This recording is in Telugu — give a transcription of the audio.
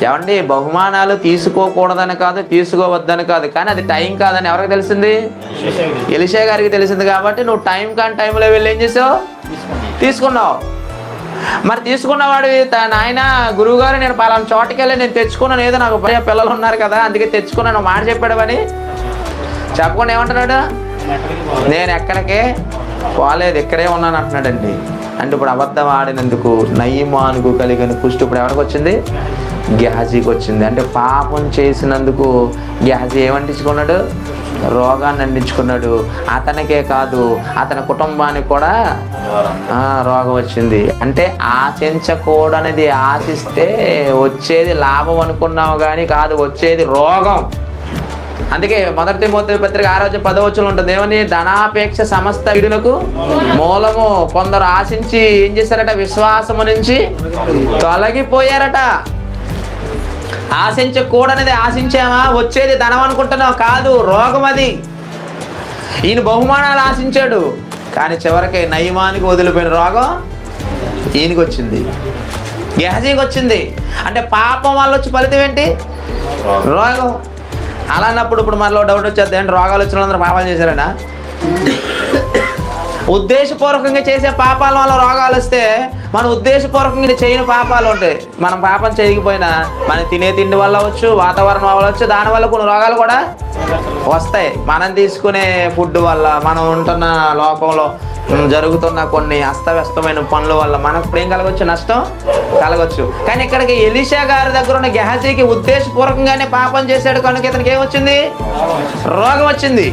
ఏమండి, బహుమానాలు తీసుకోకూడదని కాదు, తీసుకోవద్దని కాదు, కానీ అది టైం కాదని ఎవరికి తెలిసింది? ఎలీషా గారికి తెలిసింది. కాబట్టి నువ్వు టైం కాని టైంలో వెళ్ళి ఏం చేసావు? తీసుకున్నావు. మరి తీసుకున్నవాడు నాయన గురువుగారు నేను పలానా చోటుకి వెళ్ళి నేను తెచ్చుకున్నాను, ఏదో నాకు పిల్లలు ఉన్నారు కదా అందుకే తెచ్చుకున్నాను మాట చెప్పాడు అని చెప్పకుండా ఏమంటున్నాడు? నేను ఎక్కడికే పోలేదు, ఇక్కడే ఉన్నాను అంటున్నాడండి. అంటే ఇప్పుడు అబద్ధం ఆడినందుకు నయమానుకు కలిగిన కుష్టు ఇప్పుడు ఎవరికి వచ్చింది? గెహజీకి వచ్చింది. అంటే పాపం చేసినందుకు గెహజీ ఏమంటించుకున్నాడు? రోగాన్ని అందించుకున్నాడు. అతనికే కాదు అతని కుటుంబానికి కూడా రోగం వచ్చింది. అంటే ఆశించకూడనిది ఆశిస్తే వచ్చేది లాభం అనుకున్నావు కానీ కాదు, వచ్చేది రోగం. అందుకే 1 తిమోతి పత్రిక 6:10 ఉంటుంది. ఏమని? ధనాపేక్ష సమస్త కీడులకు మూలము. కొందరు ఆశించి ఏం చేశారట? విశ్వాసము నుంచి తొలగిపోయారట. ఆశించకూడనిది ఆశించామా? వచ్చేది ధనం అనుకుంటున్నావు, కాదు రోగం అది. ఈయన బహుమానాలు ఆశించాడు కానీ చివరికి నయమానికి వదిలిపోయిన రోగం ఈయనకి వచ్చింది, గెహజీకి వచ్చింది. అంటే పాపం వల్ల వచ్చి ఫలితం ఏంటి? రోగం. అలా అన్నప్పుడు ఇప్పుడు మనలో డౌట్ వచ్చేది, ఏంటి రోగాలు వచ్చిన వాళ్ళందరూ పాపాలు చేశారనా? ఉద్దేశపూర్వకంగా చేసే పాపాల వల్ల రోగాలు వస్తే మనం ఉద్దేశపూర్వకంగా చేయని పాపాలు ఉంటాయి. మనం పాపం చేయకపోయినా మనం తినే తిండి వల్ల అవ్వచ్చు, వాతావరణం అవ్వచ్చు, దానివల్ల కొన్ని రోగాలు కూడా వస్తాయి. మనం తీసుకునే ఫుడ్ వల్ల, మనం ఉంటున్న లోకంలో జరుగుతున్న కొన్ని అస్తవ్యస్తమైన పనుల వల్ల మనకు ఏం కలగవచ్చు? నష్టం కలగవచ్చు. కానీ ఇక్కడికి ఎలీషా గారి దగ్గర ఉన్న గెహజీకి ఉద్దేశపూర్వకంగానే పాపం చేశాడు కనుక ఇతనికి ఏమొచ్చింది? రోగం వచ్చింది.